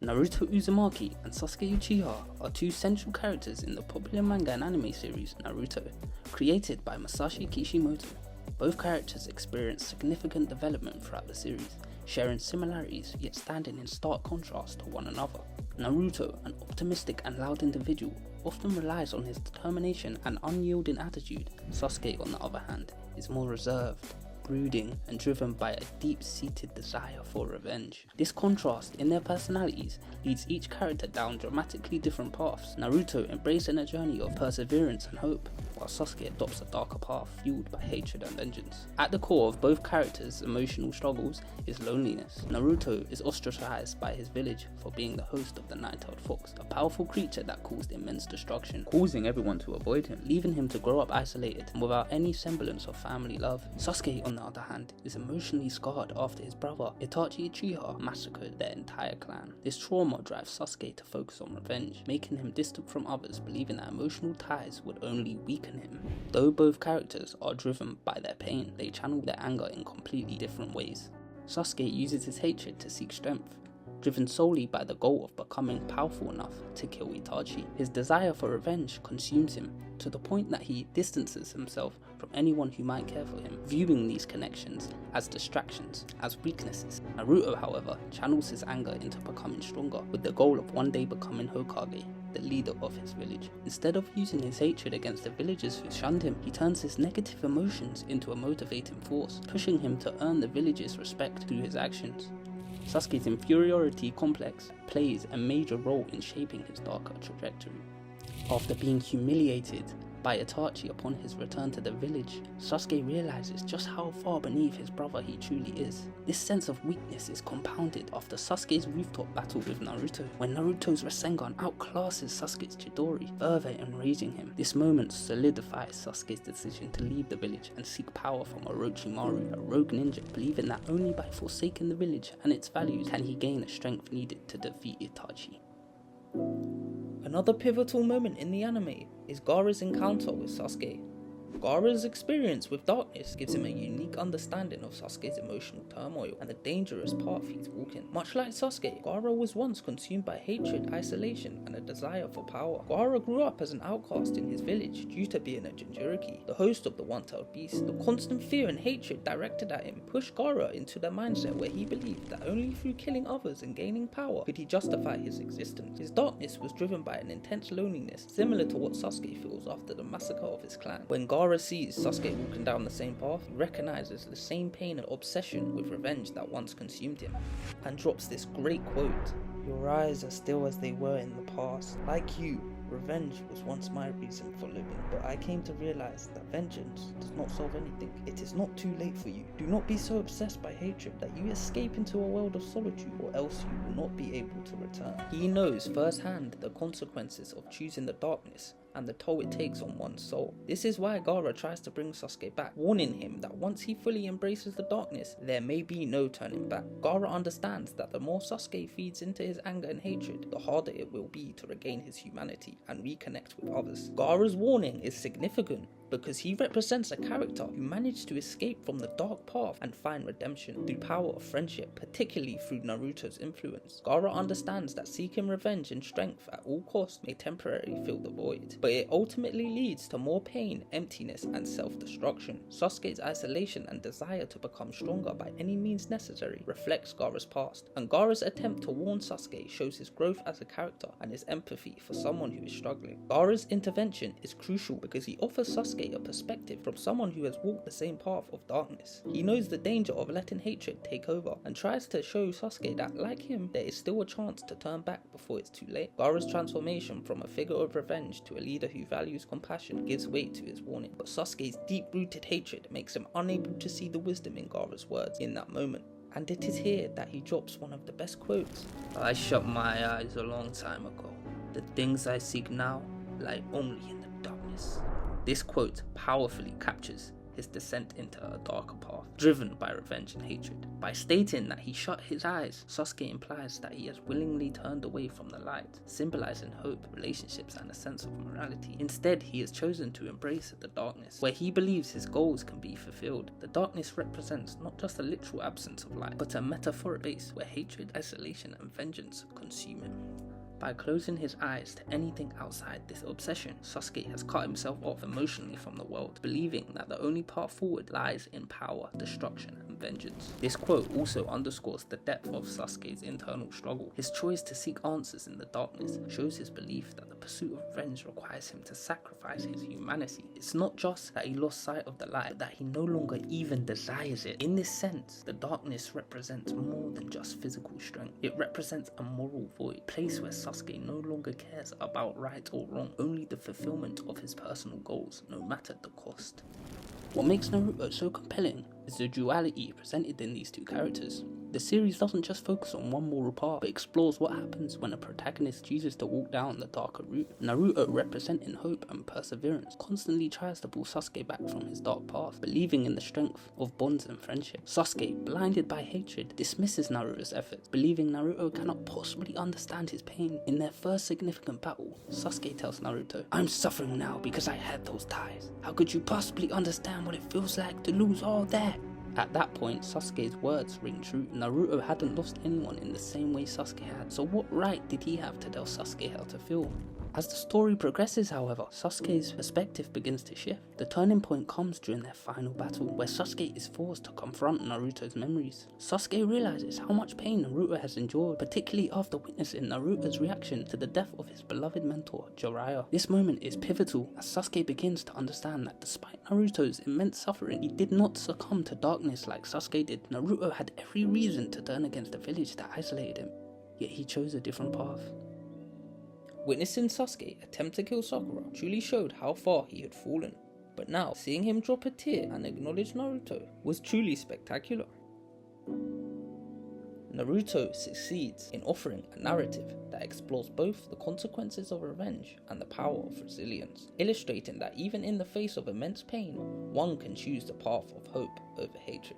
Naruto Uzumaki and Sasuke Uchiha are two central characters in the popular manga and anime series Naruto, created by Masashi Kishimoto. Both characters experience significant development throughout the series, sharing similarities yet standing in stark contrast to one another. Naruto, an optimistic and loud individual, often relies on his determination and unyielding attitude. Sasuke, on the other hand, is more reserved, brooding, and driven by a deep-seated desire for revenge. This contrast in their personalities leads each character down dramatically different paths, Naruto embracing a journey of perseverance and hope, while Sasuke adopts a darker path fueled by hatred and vengeance. At the core of both characters' emotional struggles is loneliness. Naruto is ostracized by his village for being the host of the nine-tailed fox, a powerful creature that caused immense destruction, causing everyone to avoid him, leaving him to grow up isolated and without any semblance of family love. Sasuke, on the other hand, is emotionally scarred after his brother Itachi Uchiha massacred their entire clan. This trauma drives Sasuke to focus on revenge, making him distant from others, believing that emotional ties would only weaken him. Though both characters are driven by their pain, they channel their anger in completely different ways. Sasuke uses his hatred to seek strength, driven solely by the goal of becoming powerful enough to kill Itachi. His desire for revenge consumes him, to the point that he distances himself from anyone who might care for him, viewing these connections as distractions, as weaknesses. Naruto, however, channels his anger into becoming stronger, with the goal of one day becoming Hokage, the leader of his village. Instead of using his hatred against the villagers who shunned him, he turns his negative emotions into a motivating force, pushing him to earn the villagers' respect through his actions. Sasuke's inferiority complex plays a major role in shaping his darker trajectory. After being humiliated by Itachi upon his return to the village, Sasuke realizes just how far beneath his brother he truly is. This sense of weakness is compounded after Sasuke's rooftop battle with Naruto, when Naruto's Rasengan outclasses Sasuke's Chidori, further enraging him. This moment solidifies Sasuke's decision to leave the village and seek power from Orochimaru, a rogue ninja, believing that only by forsaking the village and its values can he gain the strength needed to defeat Itachi. Another pivotal moment in the anime is Gaara's encounter with Sasuke. Gaara's experience with darkness gives him a unique understanding of Sasuke's emotional turmoil and the dangerous path he's walking. Much like Sasuke, Gaara was once consumed by hatred, isolation, and a desire for power. Gaara grew up as an outcast in his village due to being a Jinchuriki, the host of the one-tailed beast. The constant fear and hatred directed at him pushed Gaara into the mindset where he believed that only through killing others and gaining power could he justify his existence. His darkness was driven by an intense loneliness, similar to what Sasuke feels after the massacre of his clan. When Gaara sees Sasuke walking down the same path, he recognizes the same pain and obsession with revenge that once consumed him, and drops this great quote: "Your eyes are still as they were in the past. Like you, revenge was once my reason for living, but I came to realize that vengeance does not solve anything. It is not too late for you. Do not be so obsessed by hatred that you escape into a world of solitude, or else you will not be able to return." He knows firsthand the consequences of choosing the darkness and the toll it takes on one's soul. This is why Gaara tries to bring Sasuke back, warning him that once he fully embraces the darkness, there may be no turning back. Gaara understands that the more Sasuke feeds into his anger and hatred, the harder it will be to regain his humanity and reconnect with others. Gaara's warning is significant because he represents a character who managed to escape from the dark path and find redemption through power of friendship, particularly through Naruto's influence. Gaara understands that seeking revenge and strength at all costs may temporarily fill the void, but it ultimately leads to more pain, emptiness, and self-destruction. Sasuke's isolation and desire to become stronger by any means necessary reflects Gaara's past, and Gaara's attempt to warn Sasuke shows his growth as a character and his empathy for someone who is struggling. Gaara's intervention is crucial because he offers Sasuke a perspective from someone who has walked the same path of darkness. He knows the danger of letting hatred take over and tries to show Sasuke that, like him, there is still a chance to turn back before it's too late. Gaara's transformation from a figure of revenge to a leader who values compassion gives weight to his warning, but Sasuke's deep-rooted hatred makes him unable to see the wisdom in Gaara's words in that moment. And it is here that he drops one of the best quotes. "I shut my eyes a long time ago. The things I seek now lie only in the darkness." This quote powerfully captures his descent into a darker path, driven by revenge and hatred. By stating that he shut his eyes, Sasuke implies that he has willingly turned away from the light, symbolizing hope, relationships, and a sense of morality. Instead, he has chosen to embrace the darkness, where he believes his goals can be fulfilled. The darkness represents not just a literal absence of light, but a metaphoric base where hatred, isolation, and vengeance consume him. By closing his eyes to anything outside this obsession, Sasuke has cut himself off emotionally from the world, believing that the only path forward lies in power, destruction, and vengeance. This quote also underscores the depth of Sasuke's internal struggle. His choice to seek answers in the darkness shows his belief that the pursuit of revenge requires him to sacrifice his humanity. It's not just that he lost sight of the light, but that he no longer even desires it. In this sense, the darkness represents more than just physical strength. It represents a moral void, a place where Sasuke no longer cares about right or wrong, only the fulfillment of his personal goals, no matter the cost. What makes Naruto so compelling is the duality presented in these two characters. The series doesn't just focus on one moral path, but explores what happens when a protagonist chooses to walk down the darker route. Naruto, representing hope and perseverance, constantly tries to pull Sasuke back from his dark path, believing in the strength of bonds and friendship. Sasuke, blinded by hatred, dismisses Naruto's efforts, believing Naruto cannot possibly understand his pain. In their first significant battle, Sasuke tells Naruto, "I'm suffering now because I had those ties. How could you possibly understand what it feels like to lose all that?" At that point, Sasuke's words ring true. Naruto hadn't lost anyone in the same way Sasuke had, so what right did he have to tell Sasuke how to feel? As the story progresses, however, Sasuke's perspective begins to shift. The turning point comes during their final battle, where Sasuke is forced to confront Naruto's memories. Sasuke realizes how much pain Naruto has endured, particularly after witnessing Naruto's reaction to the death of his beloved mentor, Jiraiya. This moment is pivotal as Sasuke begins to understand that despite Naruto's immense suffering, he did not succumb to darkness like Sasuke did. Naruto had every reason to turn against the village that isolated him, yet he chose a different path. Witnessing Sasuke attempt to kill Sakura truly showed how far he had fallen, but now seeing him drop a tear and acknowledge Naruto was truly spectacular. Naruto succeeds in offering a narrative that explores both the consequences of revenge and the power of resilience, illustrating that even in the face of immense pain, one can choose the path of hope over hatred.